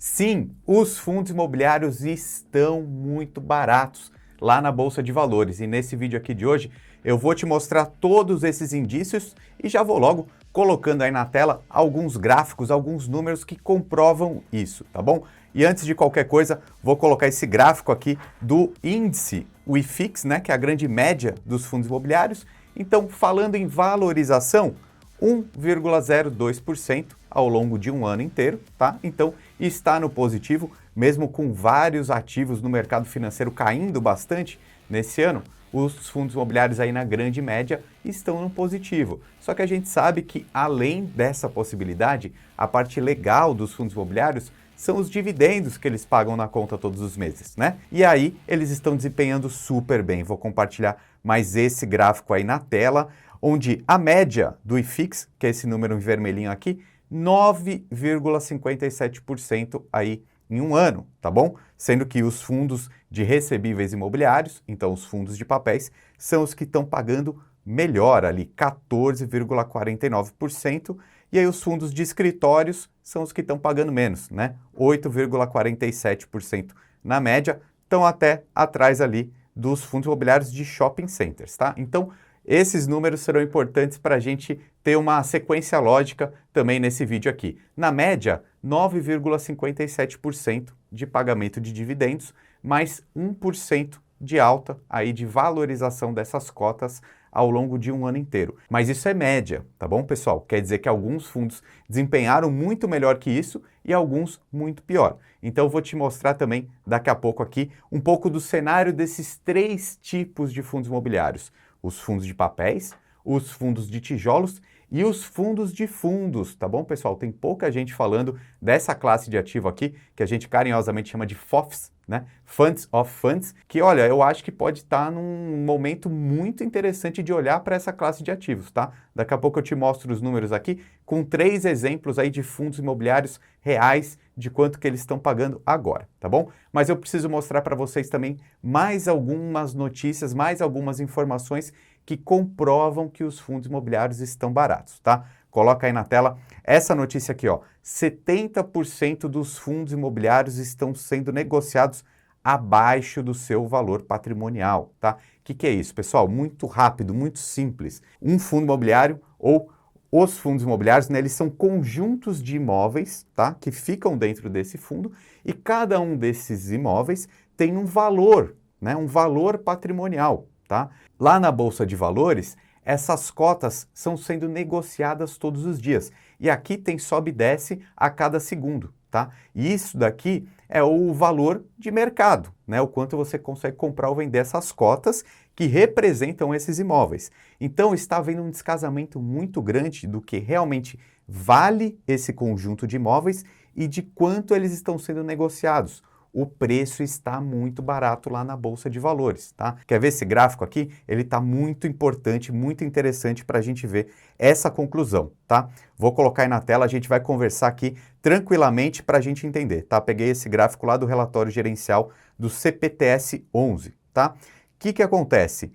Sim, os fundos imobiliários estão muito baratos lá na Bolsa de Valores e nesse vídeo aqui de hoje eu vou te mostrar todos esses indícios e já vou logo colocando aí na tela alguns gráficos, alguns números que comprovam isso, tá bom? E antes de qualquer coisa, vou colocar esse gráfico aqui do índice, o IFIX, né, que é a grande média dos fundos imobiliários. Então, falando em valorização, 1,02% ao longo de um ano inteiro, tá? Então, está no positivo, mesmo com vários ativos no mercado financeiro caindo bastante nesse ano, os fundos imobiliários aí na grande média estão no positivo. Só que a gente sabe que, além dessa possibilidade, a parte legal dos fundos imobiliários são os dividendos que eles pagam na conta todos os meses, né? E aí, eles estão desempenhando super bem. Vou compartilhar mais esse gráfico aí na tela, onde a média do IFIX, que é esse número em vermelhinho aqui, 9,57% aí em um ano, tá bom? Sendo que os fundos de recebíveis imobiliários, então os fundos de papéis, são os que estão pagando melhor ali, 14,49%, e aí os fundos de escritórios são os que estão pagando menos, né? 8,47% na média, estão até atrás ali dos fundos imobiliários de shopping centers, tá? Então, esses números serão importantes para a gente ter uma sequência lógica também nesse vídeo aqui. Na média, 9,57% de pagamento de dividendos, mais 1% de alta aí de valorização dessas cotas ao longo de um ano inteiro. Mas isso é média, tá bom, pessoal? Quer dizer que alguns fundos desempenharam muito melhor que isso e alguns muito pior. Então eu vou te mostrar também daqui a pouco aqui um pouco do cenário desses três tipos de fundos imobiliários. Os fundos de papéis, os fundos de tijolos e os fundos de fundos, tá bom, pessoal? Tem pouca gente falando dessa classe de ativo aqui, que a gente carinhosamente chama de FOFs, né? Funds of Funds, que, olha, eu acho que pode estar num momento muito interessante de olhar para essa classe de ativos, tá? Daqui a pouco eu te mostro os números aqui, com 3 exemplos aí de fundos imobiliários reais, de quanto que eles estão pagando agora, tá bom? Mas eu preciso mostrar para vocês também mais algumas notícias, mais algumas informações que comprovam que os fundos imobiliários estão baratos, tá? Coloca aí na tela essa notícia aqui, ó. 70% dos fundos imobiliários estão sendo negociados abaixo do seu valor patrimonial, tá? O que é isso, pessoal? Muito rápido, muito simples. Um fundo imobiliário ou os fundos imobiliários, né, eles são conjuntos de imóveis, tá? Que ficam dentro desse fundo e cada um desses imóveis tem um valor, né? Um valor patrimonial, tá? Lá na Bolsa de Valores, essas cotas são sendo negociadas todos os dias. E aqui tem sobe e desce a cada segundo, tá? E isso daqui é o valor de mercado, né? O quanto você consegue comprar ou vender essas cotas que representam esses imóveis. Então está havendo um descasamento muito grande do que realmente vale esse conjunto de imóveis e de quanto eles estão sendo negociados. O preço está muito barato lá na Bolsa de Valores, tá? Quer ver esse gráfico aqui? Ele está muito importante, muito interessante para a gente ver essa conclusão, tá? Vou colocar aí na tela, a gente vai conversar aqui tranquilamente para a gente entender, tá? Peguei esse gráfico lá do relatório gerencial do CPTS 11, tá? O que acontece?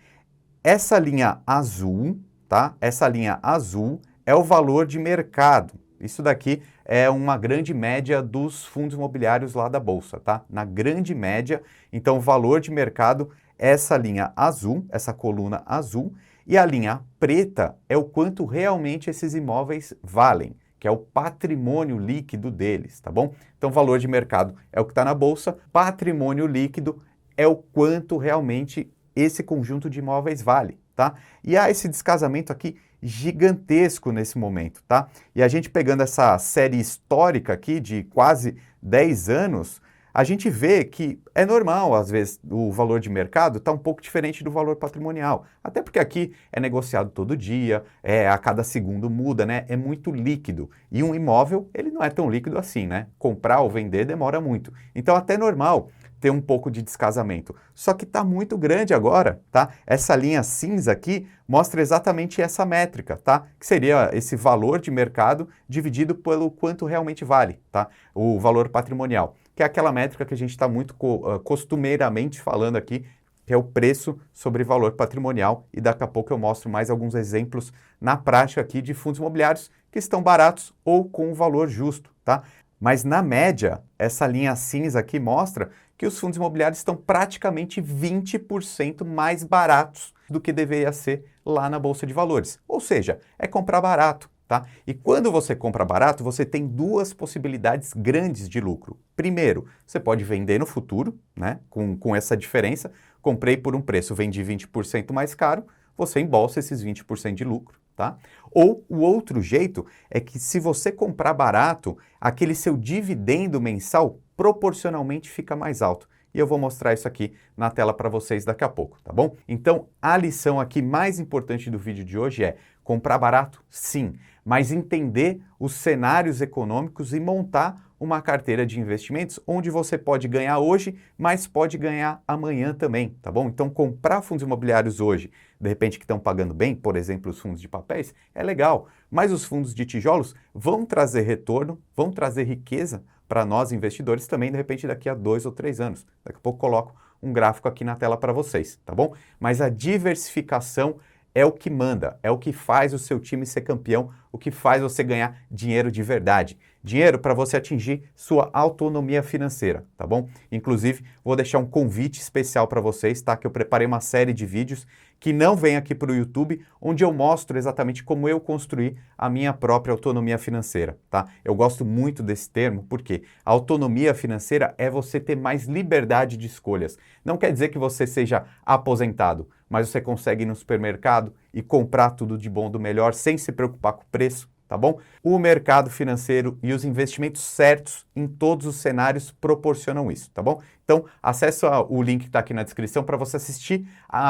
Essa linha azul, tá? Essa linha azul é o valor de mercado. Isso daqui é uma grande média dos fundos imobiliários lá da Bolsa, tá? Na grande média, então o valor de mercado, essa linha azul, essa coluna azul, e a linha preta é o quanto realmente esses imóveis valem, que é o patrimônio líquido deles, tá bom? Então valor de mercado é o que está na Bolsa, patrimônio líquido é o quanto realmente esse conjunto de imóveis vale, tá? E há esse descasamento aqui gigantesco nesse momento, tá? E a gente pegando essa série histórica aqui de quase 10 anos, a gente vê que é normal, às vezes, o valor de mercado está um pouco diferente do valor patrimonial. Até porque aqui é negociado todo dia, a cada segundo muda, né? É muito líquido. E um imóvel, ele não é tão líquido assim, né? Comprar ou vender demora muito. Então, até é normal ter um pouco de descasamento. Só que está muito grande agora, tá? Essa linha cinza aqui mostra exatamente essa métrica, tá? Que seria esse valor de mercado dividido pelo quanto realmente vale, tá? O valor patrimonial, que é aquela métrica que a gente está muito costumeiramente falando aqui, que é o preço sobre valor patrimonial, e daqui a pouco eu mostro mais alguns exemplos na prática aqui de fundos imobiliários que estão baratos ou com um valor justo, tá? Mas na média, essa linha cinza aqui mostra que os fundos imobiliários estão praticamente 20% mais baratos do que deveria ser lá na Bolsa de Valores. Ou seja, é comprar barato, tá? E quando você compra barato, você tem duas possibilidades grandes de lucro. Primeiro, você pode vender no futuro, né? Com essa diferença. Comprei por um preço, vendi 20% mais caro, você embolsa esses 20% de lucro, tá? Ou o outro jeito é que se você comprar barato, aquele seu dividendo mensal proporcionalmente fica mais alto. E eu vou mostrar isso aqui na tela para vocês daqui a pouco, tá bom? Então, a lição aqui mais importante do vídeo de hoje é comprar barato, sim, mas entender os cenários econômicos e montar uma carteira de investimentos onde você pode ganhar hoje, mas pode ganhar amanhã também, tá bom? Então, comprar fundos imobiliários hoje, de repente que estão pagando bem, por exemplo, os fundos de papéis, é legal, mas os fundos de tijolos vão trazer retorno, vão trazer riqueza para nós investidores também, de repente, daqui a 2 ou 3 anos. Daqui a pouco coloco um gráfico aqui na tela para vocês, tá bom? Mas a diversificação é o que manda, é o que faz o seu time ser campeão, o que faz você ganhar dinheiro de verdade. Dinheiro para você atingir sua autonomia financeira, tá bom? Inclusive, vou deixar um convite especial para vocês, tá? Que eu preparei uma série de vídeos que não vem aqui para o YouTube, onde eu mostro exatamente como eu construí a minha própria autonomia financeira, tá? Eu gosto muito desse termo, porque a autonomia financeira é você ter mais liberdade de escolhas. Não quer dizer que você seja aposentado, mas você consegue ir no supermercado e comprar tudo de bom do melhor sem se preocupar com o preço, tá bom? O mercado financeiro e os investimentos certos em todos os cenários proporcionam isso, tá bom? Então, acesse o link que está aqui na descrição para você assistir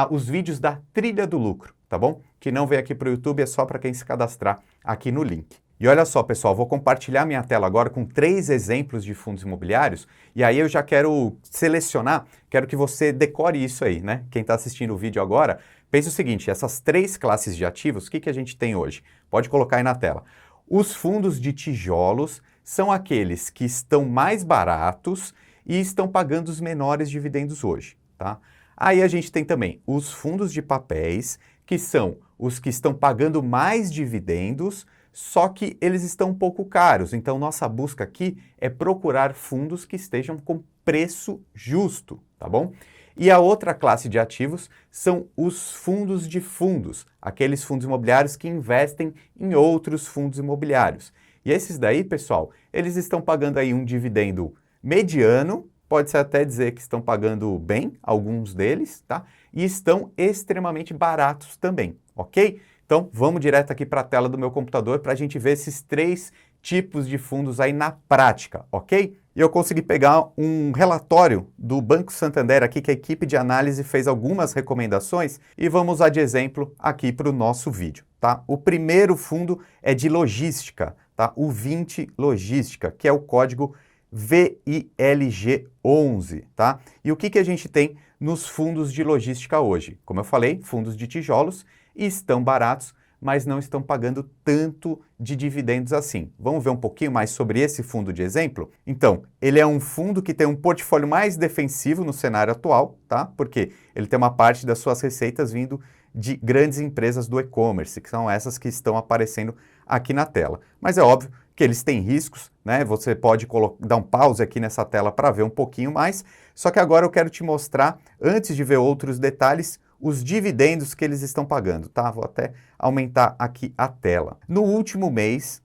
os vídeos da Trilha do Lucro, tá bom? Que não vem aqui para o YouTube, é só para quem se cadastrar aqui no link. E olha só, pessoal, vou compartilhar minha tela agora com 3 exemplos de fundos imobiliários e aí eu já quero selecionar, quero que você decore isso aí, né? Quem está assistindo o vídeo agora, pense o seguinte, essas 3 classes de ativos, o que a gente tem hoje? Pode colocar aí na tela. Os fundos de tijolos são aqueles que estão mais baratos e estão pagando os menores dividendos hoje, tá? Aí a gente tem também os fundos de papéis, que são os que estão pagando mais dividendos, só que eles estão um pouco caros, então nossa busca aqui é procurar fundos que estejam com preço justo, tá bom? E a outra classe de ativos são os fundos de fundos, aqueles fundos imobiliários que investem em outros fundos imobiliários. E esses daí, pessoal, eles estão pagando aí um dividendo mediano, pode-se até dizer que estão pagando bem, alguns deles, tá? E estão extremamente baratos também, ok? Então, vamos direto aqui para a tela do meu computador para a gente ver esses 3 tipos de fundos aí na prática, ok? E eu consegui pegar um relatório do Banco Santander aqui, que a equipe de análise fez algumas recomendações e vamos usar de exemplo aqui para o nosso vídeo, tá? O primeiro fundo é de logística, tá? O 20 Logística, que é o código VILG11, tá? E o que a gente tem nos fundos de logística hoje? Como eu falei, fundos de tijolos e estão baratos, mas não estão pagando tanto de dividendos assim. Vamos ver um pouquinho mais sobre esse fundo de exemplo? Então, ele é um fundo que tem um portfólio mais defensivo no cenário atual, tá? Porque ele tem uma parte das suas receitas vindo de grandes empresas do e-commerce, que são essas que estão aparecendo aqui na tela. Mas é óbvio que eles têm riscos, né? Você pode dar um pause aqui nessa tela para ver um pouquinho mais, só que agora eu quero te mostrar, antes de ver outros detalhes, os dividendos que eles estão pagando, tá? Vou até aumentar aqui a tela. No último mês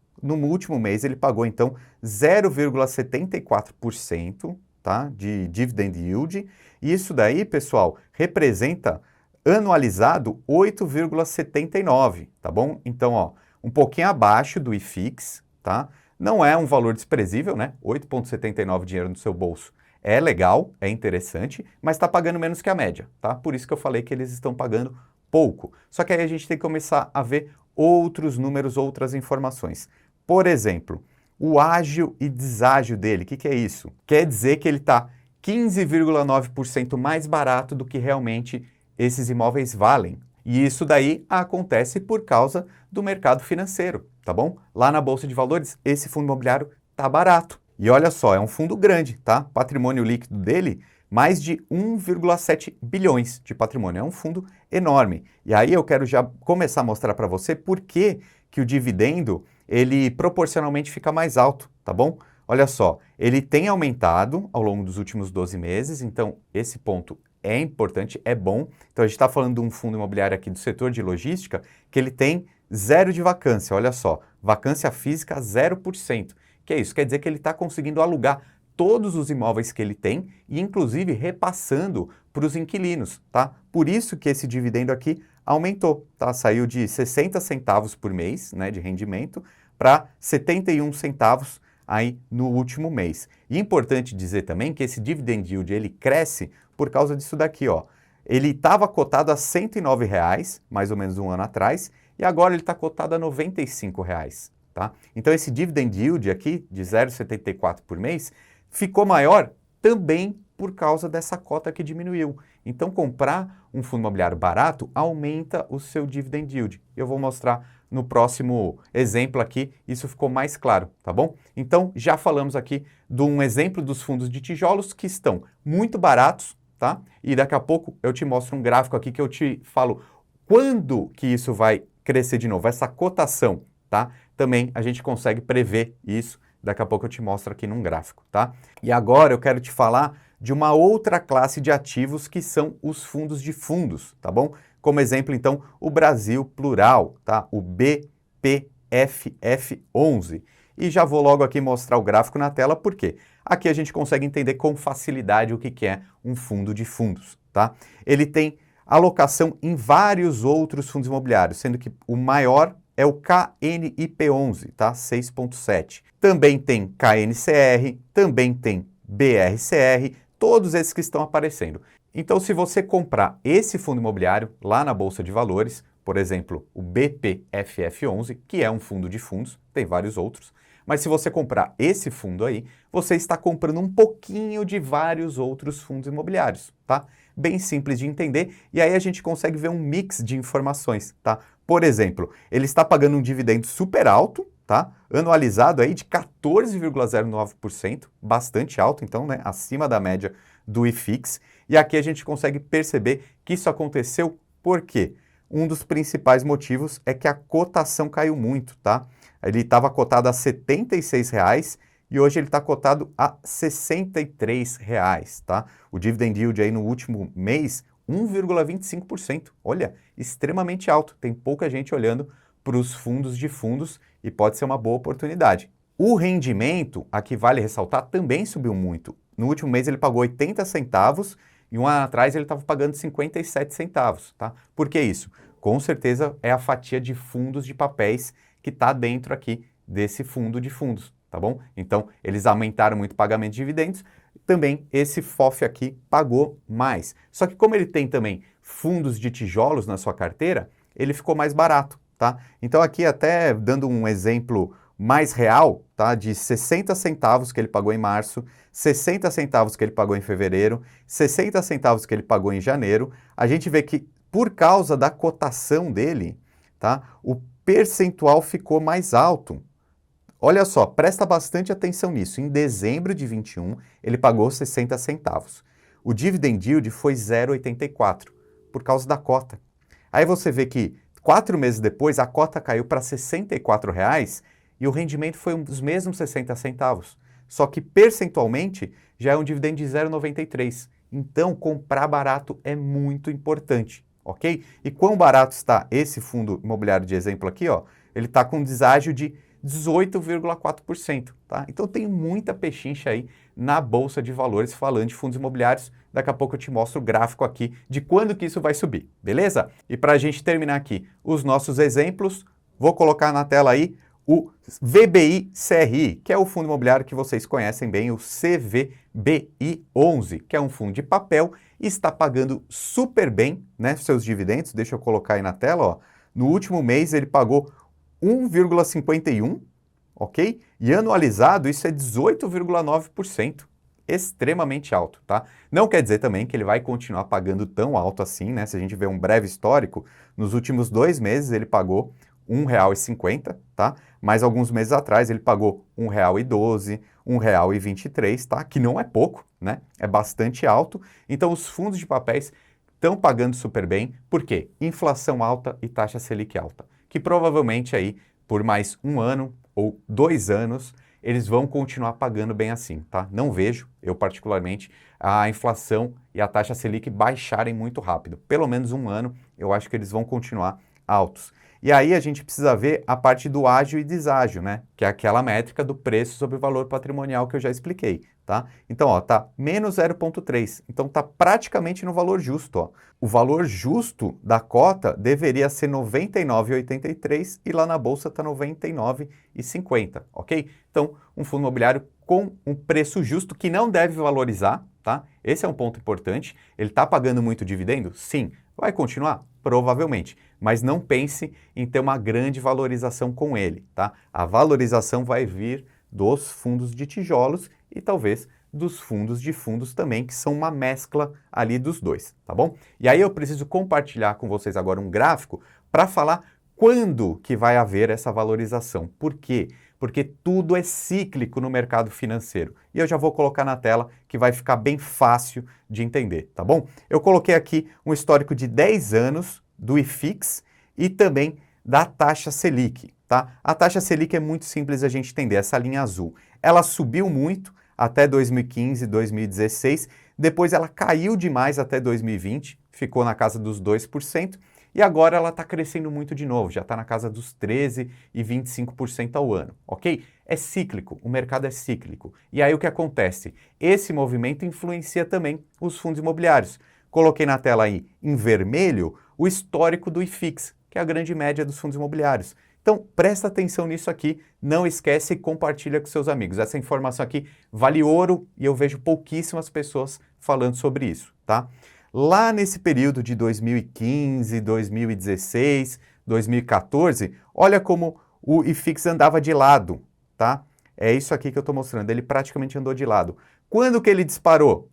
ele pagou então 0,74%, tá? De dividend yield. E isso daí, pessoal, representa anualizado 8,79, tá bom? Então, ó, um pouquinho abaixo do IFIX, tá? Não é um valor desprezível, né? 8,79 dinheiro no seu bolso. É legal, é interessante, mas está pagando menos que a média, tá? Por isso que eu falei que eles estão pagando pouco. Só que aí a gente tem que começar a ver outros números, outras informações. Por exemplo, o ágio e deságio dele, o que é isso? Quer dizer que ele está 15,9% mais barato do que realmente esses imóveis valem. E isso daí acontece por causa do mercado financeiro, tá bom? Lá na Bolsa de Valores, esse fundo imobiliário tá barato. E olha só, é um fundo grande, tá? Patrimônio líquido dele, mais de 1,7 bilhões de patrimônio. É um fundo enorme. E aí eu quero já começar a mostrar para você por que o dividendo, ele proporcionalmente fica mais alto, tá bom? olha só, ele tem aumentado ao longo dos últimos 12 meses, então esse ponto é importante, é bom. Então a gente está falando de um fundo imobiliário aqui do setor de logística que ele tem 0 de vacância, olha só, vacância física 0%. Que é isso? Quer dizer que ele está conseguindo alugar todos os imóveis que ele tem e inclusive repassando para os inquilinos, tá? Por isso que esse dividendo aqui aumentou, tá? Saiu de 60 centavos por mês, né, de rendimento, para 71 centavos aí no último mês. E é importante dizer também que esse dividend yield ele cresce por causa disso daqui, ó. Ele estava cotado a R$ 109, mais ou menos um ano atrás, e agora ele está cotado a R$ 95. Tá? Então esse dividend yield aqui, de 0,74 por mês, ficou maior também por causa dessa cota que diminuiu. Então comprar um fundo imobiliário barato aumenta o seu dividend yield. Eu vou mostrar no próximo exemplo aqui, isso ficou mais claro, tá bom? Então já falamos aqui de um exemplo dos fundos de tijolos que estão muito baratos, tá? E daqui a pouco eu te mostro um gráfico aqui que eu te falo quando que isso vai crescer de novo, essa cotação, tá? Também a gente consegue prever isso, daqui a pouco eu te mostro aqui num gráfico, tá? E agora eu quero te falar de uma outra classe de ativos que são os fundos de fundos, tá bom? Como exemplo, então, o Brasil Plural, tá? O BPFF11. E já vou logo aqui mostrar o gráfico na tela, porque aqui a gente consegue entender com facilidade o que é um fundo de fundos, tá? Ele tem alocação em vários outros fundos imobiliários, sendo que o maior é o KNIP11, tá? 6,7. Também tem KNCR, também tem BRCR, todos esses que estão aparecendo. Então, se você comprar esse fundo imobiliário lá na Bolsa de Valores, por exemplo, o BPFF11, que é um fundo de fundos, tem vários outros, mas se você comprar esse fundo aí, você está comprando um pouquinho de vários outros fundos imobiliários, tá? Bem simples de entender, e aí a gente consegue ver um mix de informações, tá? Por exemplo, ele está pagando um dividendo super alto, tá? Anualizado aí de 14,09%, bastante alto, então, né? Acima da média do IFIX. E aqui a gente consegue perceber que isso aconteceu por quê? Um dos principais motivos é que a cotação caiu muito, tá? Ele estava cotado a R$ 76 e hoje ele está cotado a R$ 63, tá? O dividend yield aí no último mês, 1,25%. Olha, extremamente alto. Tem pouca gente olhando para os fundos de fundos e pode ser uma boa oportunidade. O rendimento, aqui vale ressaltar, também subiu muito. No último mês ele pagou 80 centavos e um ano atrás ele estava pagando 57 centavos, tá? Por que isso? Com certeza é a fatia de fundos de papéis que está dentro aqui desse fundo de fundos, tá bom? Então, eles aumentaram muito o pagamento de dividendos, também esse FOF aqui pagou mais. Só que como ele tem também fundos de tijolos na sua carteira, ele ficou mais barato, tá? Então aqui até dando um exemplo mais real, tá? De 60 centavos que ele pagou em março, 60 centavos que ele pagou em fevereiro, 60 centavos que ele pagou em janeiro, a gente vê que por causa da cotação dele, tá? O percentual ficou mais alto. Olha só, presta bastante atenção nisso. Em dezembro de 21, ele pagou 60 centavos. O dividend yield foi 0,84 por causa da cota. Aí você vê que 4 meses depois a cota caiu para R$ 64 e o rendimento foi os mesmos 60 centavos. Só que percentualmente já é um dividendo de 0,93. Então comprar barato é muito importante, ok? E quão barato está esse fundo imobiliário de exemplo aqui, ó? Ele está com um deságio de 18,4%, tá? Então tem muita pechincha aí na Bolsa de Valores falando de fundos imobiliários. Daqui a pouco eu te mostro o gráfico aqui de quando que isso vai subir, beleza? E para a gente terminar aqui os nossos exemplos, vou colocar na tela aí o VBI CRI, que é o fundo imobiliário que vocês conhecem bem, o CVBI11, que é um fundo de papel e está pagando super bem, né, seus dividendos. Deixa eu colocar aí na tela, ó. No último mês ele pagou 1,51, ok? E anualizado isso é 18,9%, extremamente alto, tá? Não quer dizer também que ele vai continuar pagando tão alto assim, né? Se a gente vê um breve histórico, nos últimos 2 meses ele pagou R$ 1,50, tá? Mas alguns meses atrás ele pagou R$ 1,12, R$ 1,23, tá? Que não é pouco, né? É bastante alto. Então os fundos de papéis estão pagando super bem. Por quê? Inflação alta e taxa Selic alta, que provavelmente aí por mais 1 ano ou 2 anos eles vão continuar pagando bem assim, tá? Não vejo, eu particularmente, a inflação e a taxa Selic baixarem muito rápido. Pelo menos um ano, eu acho que eles vão continuar altos. E aí a gente precisa ver a parte do ágio e deságio, né? Que é aquela métrica do preço sobre o valor patrimonial que eu já expliquei, tá? Então, ó, tá menos 0,3. Então tá praticamente no valor justo, ó. O valor justo da cota deveria ser 99,83 e lá na bolsa tá 99,50, ok? Então, um fundo imobiliário com um preço justo que não deve valorizar, tá? Esse é um ponto importante. Ele está pagando muito dividendo? Sim. Vai continuar? Provavelmente. Mas não pense em ter uma grande valorização com ele, tá? A valorização vai vir dos fundos de tijolos e talvez dos fundos de fundos também, que são uma mescla ali dos dois, tá bom? E aí eu preciso compartilhar com vocês agora um gráfico para falar quando que vai haver essa valorização. Por quê? Porque tudo é cíclico no mercado financeiro. E eu já vou colocar na tela que vai ficar bem fácil de entender, tá bom? Eu coloquei aqui um histórico de 10 anos do IFIX e também da taxa Selic, tá? A taxa Selic é muito simples a gente entender, essa linha azul. Ela subiu muito até 2015, 2016, depois ela caiu demais até 2020, ficou na casa dos 2%, e agora ela está crescendo muito de novo, já está na casa dos 13% e 25% ao ano, ok? É cíclico, o mercado é cíclico. E aí o que acontece? Esse movimento influencia também os fundos imobiliários. Coloquei na tela aí, em vermelho, o histórico do IFIX, que é a grande média dos fundos imobiliários. Então, presta atenção nisso aqui, não esquece e compartilha com seus amigos. Essa informação aqui vale ouro e eu vejo pouquíssimas pessoas falando sobre isso, tá? Lá nesse período de 2015, 2016, 2014, olha como o IFIX andava de lado, tá? É isso aqui que eu estou mostrando, ele praticamente andou de lado. Quando que ele disparou?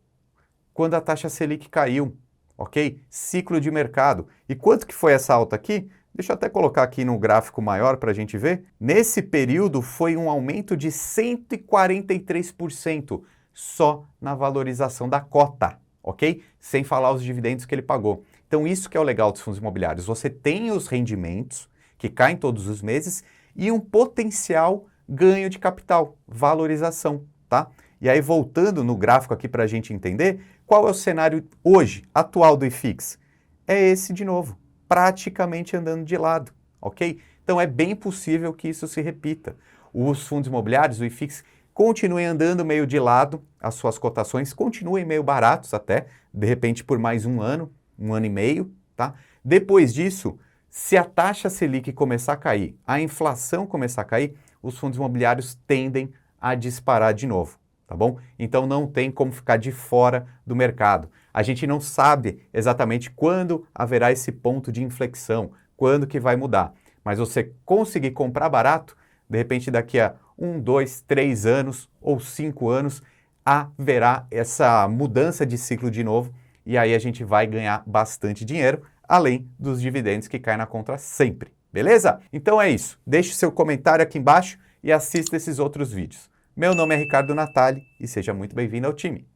Quando a taxa Selic caiu, ok? Ciclo de mercado. E quanto que foi essa alta aqui? Deixa eu até colocar aqui no gráfico maior para a gente ver. Nesse período foi um aumento de 143% só na valorização da cota, ok? Sem falar os dividendos que ele pagou. Então isso que é o legal dos fundos imobiliários. Você tem os rendimentos que caem todos os meses e um potencial ganho de capital, valorização, tá? E aí voltando no gráfico aqui para a gente entender, qual é o cenário hoje, atual do IFIX? É esse de novo, praticamente andando de lado, ok? Então é bem possível que isso se repita. Os fundos imobiliários, o IFIX, continuem andando meio de lado, as suas cotações continuem meio baratos até, de repente por mais um ano e meio, tá? Depois disso, se a taxa Selic começar a cair, a inflação começar a cair, os fundos imobiliários tendem a disparar de novo, tá bom? Então não tem como ficar de fora do mercado. A gente não sabe exatamente quando haverá esse ponto de inflexão, quando que vai mudar. Mas você conseguir comprar barato, de repente daqui a 1, 2, 3 anos ou 5 anos, haverá essa mudança de ciclo de novo e aí a gente vai ganhar bastante dinheiro, além dos dividendos que caem na conta sempre, beleza? Então é isso, deixe seu comentário aqui embaixo e assista esses outros vídeos. Meu nome é Ricardo Natali e seja muito bem-vindo ao time.